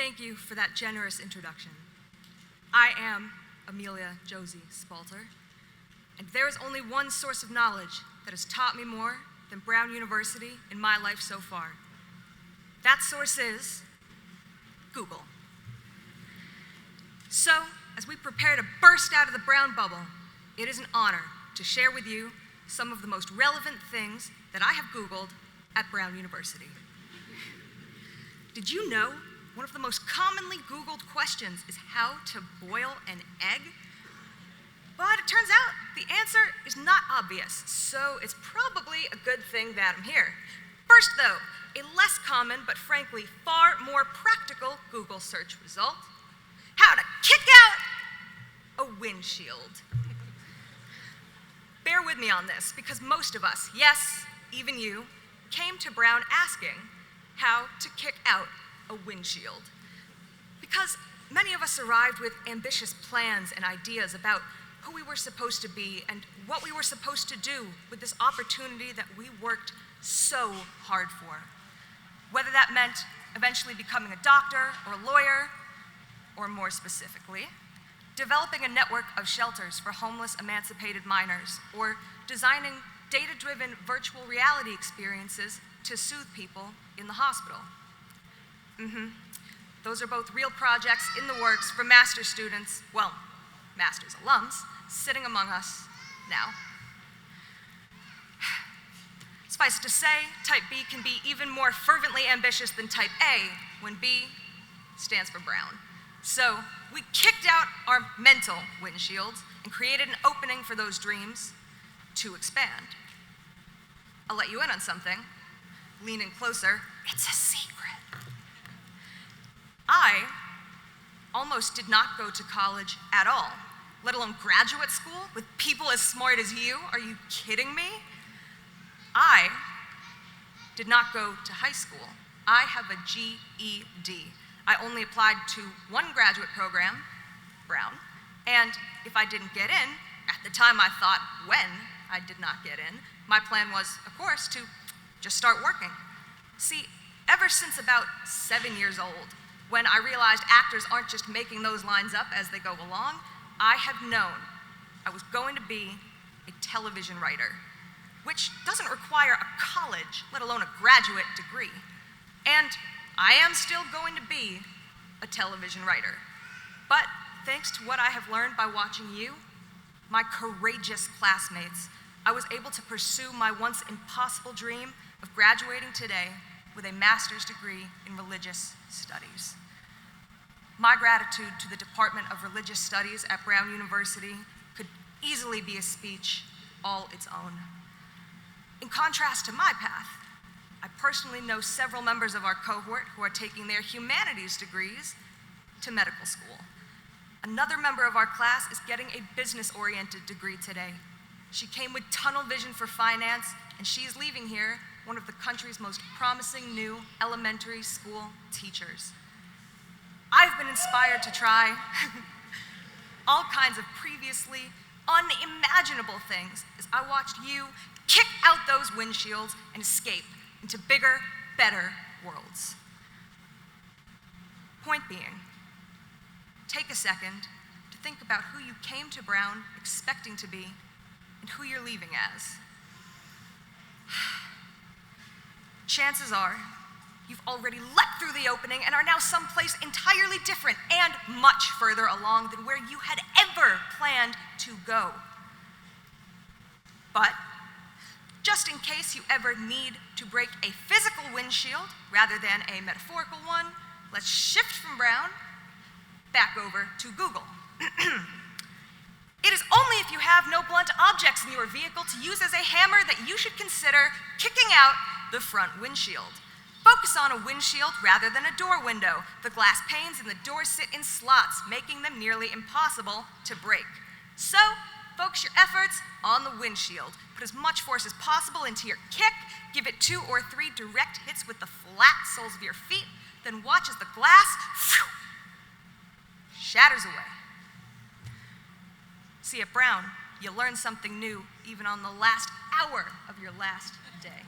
Thank you for that generous introduction. I am Amelia Josie Spalter, and there is only one source of knowledge that has taught me more than Brown University in my life so far. That source is Google. So, as we prepare to burst out of the Brown bubble, it is an honor to share with you some of the most relevant things that I have Googled at Brown University. Did you know one of the most commonly Googled questions is how to boil an egg? But it turns out the answer is not obvious, so it's probably a good thing that I'm here. First though, a less common but frankly far more practical Google search result: how to kick out a windshield. Bear with me on this, because most of us, yes, even you, came to Brown asking how to kick out a windshield. Because many of us arrived with ambitious plans and ideas about who we were supposed to be and what we were supposed to do with this opportunity that we worked so hard for. Whether that meant eventually becoming a doctor or a lawyer, or more specifically, developing a network of shelters for homeless emancipated minors, or designing data-driven virtual reality experiences to soothe people in the hospital. Those are both real projects in the works for master's students, well, master's alums, sitting among us now. Suffice to say, Type B can be even more fervently ambitious than Type A when B stands for Brown. So we kicked out our mental windshields and created an opening for those dreams to expand. I'll let you in on something. Lean in closer. It's a secret. I almost did not go to college at all, let alone graduate school with people as smart as you. Are you kidding me? I did not go to high school. I have a GED. I only applied to one graduate program, Brown, and if I didn't get in, at the time I thought when I did not get in, my plan was, of course, to just start working. See, ever since about 7 years old, when I realized actors aren't just making those lines up as they go along, I have known I was going to be a television writer, which doesn't require a college, let alone a graduate degree. And I am still going to be a television writer. But thanks to what I have learned by watching you, my courageous classmates, I was able to pursue my once impossible dream of graduating today with a master's degree in religious studies. My gratitude to the Department of Religious Studies at Brown University could easily be a speech all its own. In contrast to my path, I personally know several members of our cohort who are taking their humanities degrees to medical school. Another member of our class is getting a business-oriented degree today. She came with tunnel vision for finance, and she is leaving here one of the country's most promising new elementary school teachers. I've been inspired to try all kinds of previously unimaginable things as I watched you kick out those windshields and escape into bigger, better worlds. Point being, take a second to think about who you came to Brown expecting to be and who you're leaving as. Chances are, you've already leapt through the opening and are now someplace entirely different and much further along than where you had ever planned to go. But just in case you ever need to break a physical windshield rather than a metaphorical one, let's shift from Brown back over to Google. It is only if you have no blunt objects in your vehicle to use as a hammer that you should consider kicking out the front windshield. Focus on a windshield rather than a door window. The glass panes in the door sit in slots, making them nearly impossible to break. So, focus your efforts on the windshield. Put as much force as possible into your kick, give it 2 or 3 direct hits with the flat soles of your feet, then watch as the glass shatters away. See, at Brown, you learn something new even on the last hour of your last day.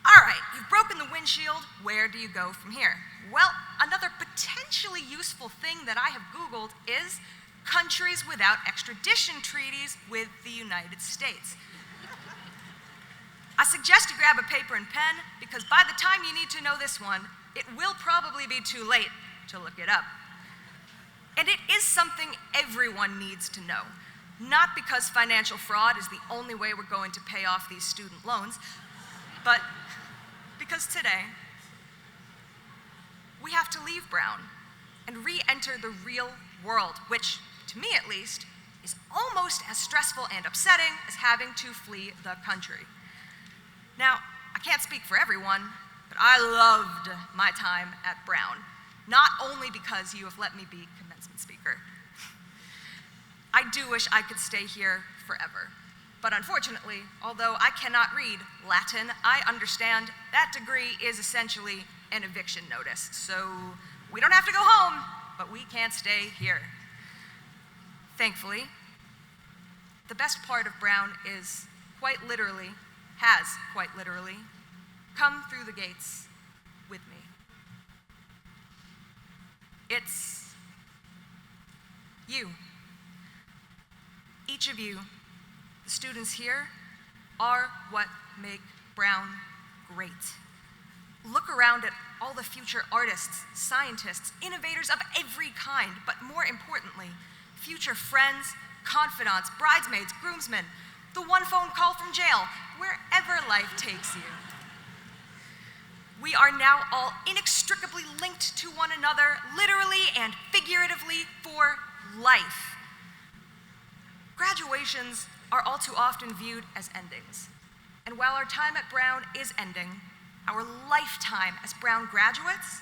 All All right, you've broken the windshield. Where do you go from here? Well, another potentially useful thing that I have Googled is countries without extradition treaties with the United States. I suggest you grab a paper and pen, because by the time you need to know this one, it will probably be too late to look it up. And it is something everyone needs to know. Not because financial fraud is the only way we're going to pay off these student loans, but because today, we have to leave Brown and re-enter the real world, which, to me at least, is almost as stressful and upsetting as having to flee the country. Now, I can't speak for everyone, but I loved my time at Brown, not only because you have let me be commencement speaker. I do wish I could stay here forever. But unfortunately, although I cannot read Latin, I understand that degree is essentially an eviction notice. So we don't have to go home, but we can't stay here. Thankfully, the best part of Brown is has quite literally, come through the gates with me. It's you. Each of you, the students here, are what make Brown great. Look around at all the future artists, scientists, innovators of every kind, but more importantly, future friends, confidants, bridesmaids, groomsmen, the one phone call from jail, wherever life takes you. We are now all inextricably linked to one another, literally and figuratively, for life. Graduations are all too often viewed as endings. And while our time at Brown is ending, our lifetime as Brown graduates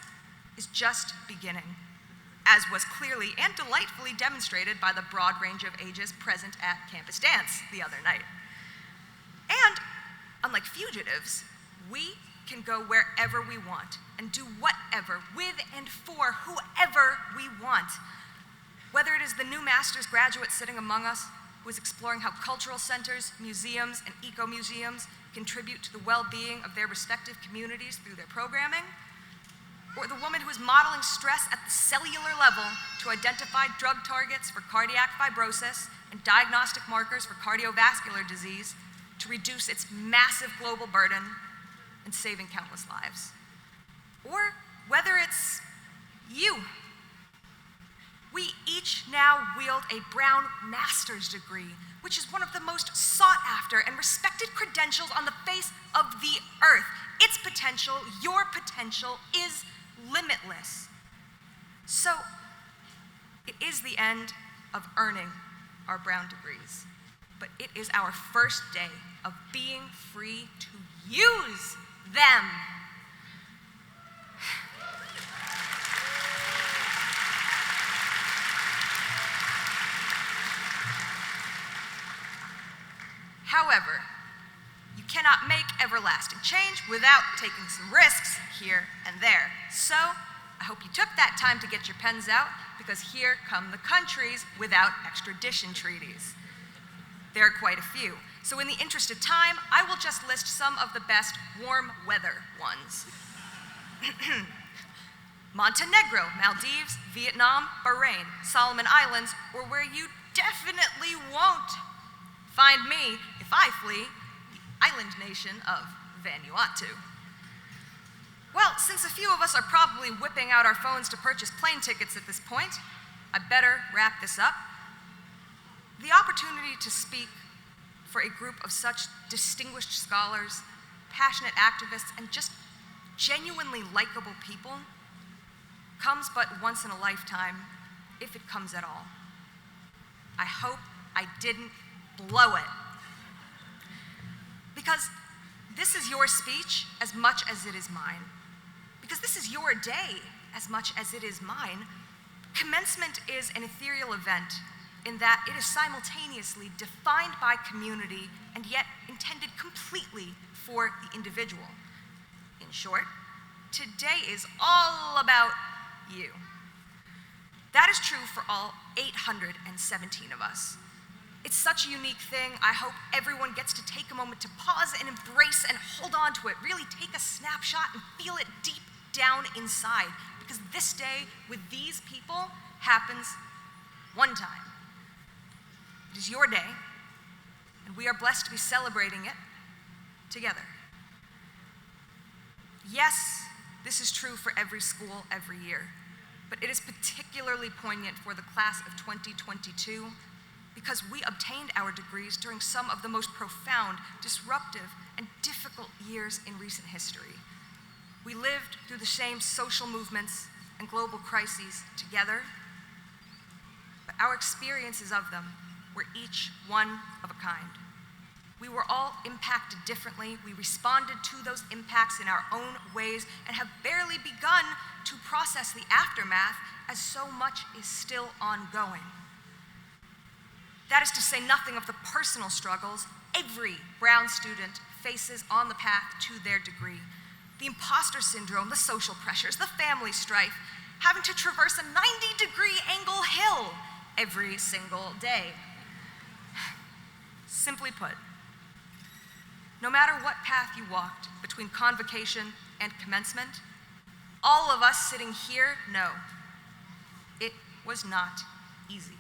is just beginning, as was clearly and delightfully demonstrated by the broad range of ages present at Campus Dance the other night. And, unlike fugitives, we can go wherever we want and do whatever, with and for whoever we want. Whether it is the new master's graduate sitting among us, who is exploring how cultural centers, museums, and eco-museums contribute to the well-being of their respective communities through their programming, or the woman who is modeling stress at the cellular level to identify drug targets for cardiac fibrosis and diagnostic markers for cardiovascular disease to reduce its massive global burden and saving countless lives. Or whether it's you. We each now wield a Brown master's degree, which is one of the most sought after and respected credentials on the face of the earth. Its potential, your potential, is limitless. So, it is the end of earning our Brown degrees, but it is our first day of being free to use them. However, you cannot make everlasting change without taking some risks here and there. So, I hope you took that time to get your pens out, because here come the countries without extradition treaties. There are quite a few. So in the interest of time, I will just list some of the best warm weather ones. Montenegro, Maldives, Vietnam, Bahrain, Solomon Islands, or where you definitely won't find me if I flee, the island nation of Vanuatu. Well, since a few of us are probably whipping out our phones to purchase plane tickets at this point, I better wrap this up. The opportunity to speak for a group of such distinguished scholars, passionate activists, and just genuinely likable people comes but once in a lifetime, if it comes at all. I hope I didn't blow it. Because this is your speech as much as it is mine. Because this is your day as much as it is mine. Commencement is an ethereal event in that it is simultaneously defined by community and yet intended completely for the individual. In short, today is all about you. That is true for all 817 of us. It's such a unique thing. I hope everyone gets to take a moment to pause and embrace and hold on to it. Really take a snapshot and feel it deep down inside. Because this day with these people happens one time. It is your day, and we are blessed to be celebrating it together. Yes, this is true for every school every year, but it is particularly poignant for the class of 2022 because we obtained our degrees during some of the most profound, disruptive, and difficult years in recent history. We lived through the same social movements and global crises together, but our experiences of them were each one of a kind. We were all impacted differently. We responded to those impacts in our own ways and have barely begun to process the aftermath as so much is still ongoing. That is to say nothing of the personal struggles every Brown student faces on the path to their degree. The imposter syndrome, the social pressures, the family strife, having to traverse a 90-degree angle hill every single day. Simply put, no matter what path you walked between convocation and commencement, all of us sitting here know it was not easy.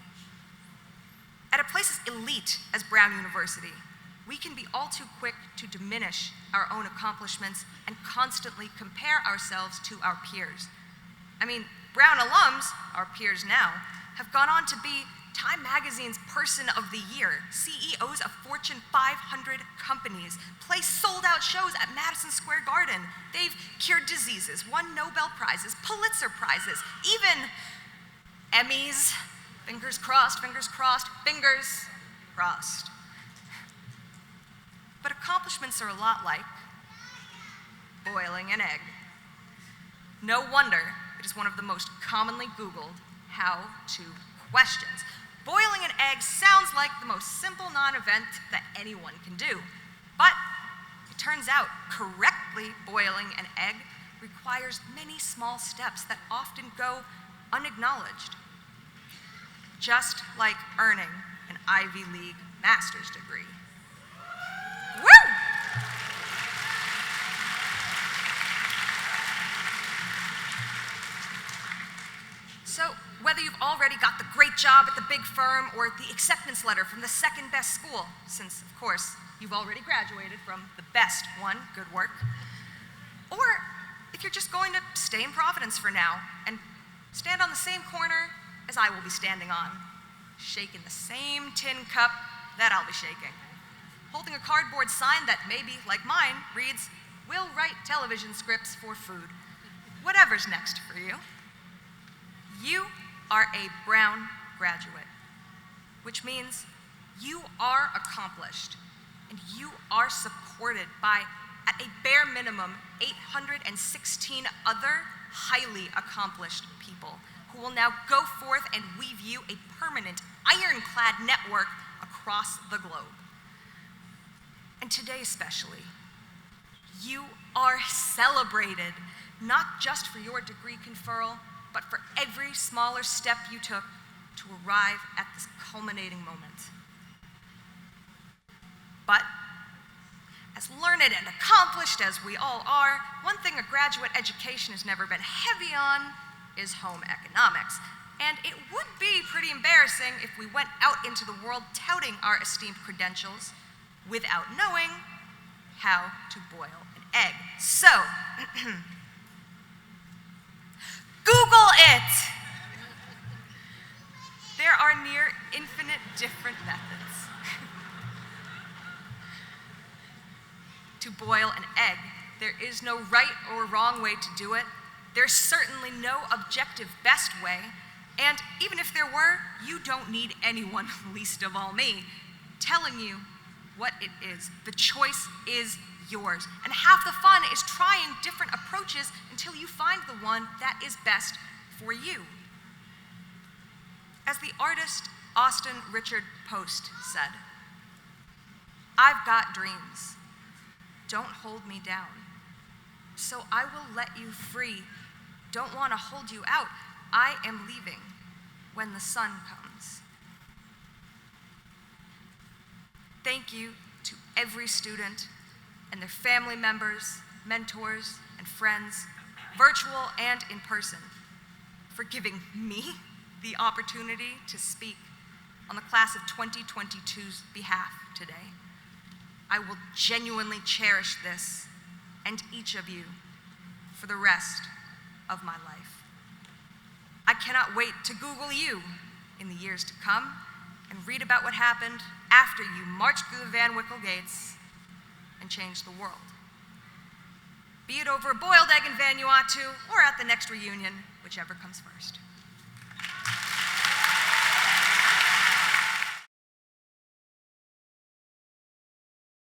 At a place as elite as Brown University, we can be all too quick to diminish our own accomplishments and constantly compare ourselves to our peers. I mean, Brown alums, our peers now, have gone on to be Time Magazine's Person of the Year, CEOs of Fortune 500 companies, play sold-out shows at Madison Square Garden. They've cured diseases, won Nobel Prizes, Pulitzer Prizes, even Emmys. Fingers crossed, fingers crossed, fingers crossed. But accomplishments are a lot like boiling an egg. No wonder it is one of the most commonly Googled how-to questions. Boiling an egg sounds like the most simple non-event that anyone can do. But it turns out correctly boiling an egg requires many small steps that often go unacknowledged. Just like earning an Ivy League master's degree. Woo! So, whether you've already got the great job at the big firm or the acceptance letter from the second best school, since, of course, you've already graduated from the best one, good work, or if you're just going to stay in Providence for now and stand on the same corner as I will be standing on, shaking the same tin cup that I'll be shaking, holding a cardboard sign that maybe, like mine, reads, "We'll write television scripts for food." Whatever's next for you. You are a Brown graduate, which means you are accomplished and you are supported by, at a bare minimum, 816 other highly accomplished people who will now go forth and weave you a permanent, ironclad network across the globe. And today especially, you are celebrated, not just for your degree conferral, but for every smaller step you took to arrive at this culminating moment. But as learned and accomplished as we all are, one thing a graduate education has never been heavy on is home economics. And it would be pretty embarrassing if we went out into the world touting our esteemed credentials without knowing how to boil an egg. So, Google it! There are near infinite different methods to boil an egg. There is no right or wrong way to do it. There's certainly no objective best way. And even if there were, you don't need anyone, least of all me, telling you what it is. The choice is yours. And half the fun is trying different approaches until you find the one that is best for you. As the artist Austin Richard Post said, "I've got dreams. Don't hold me down. So I will let you free. Don't want to hold you out. I am leaving when the sun comes." Thank you to every student and their family members, mentors, and friends, virtual and in person, for giving me the opportunity to speak on the class of 2022's behalf today. I will genuinely cherish this and each of you for the rest of my life. I cannot wait to Google you in the years to come and read about what happened after you marched through the Van Wickle gates and changed the world. Be it over a boiled egg in Vanuatu or at the next reunion, whichever comes first.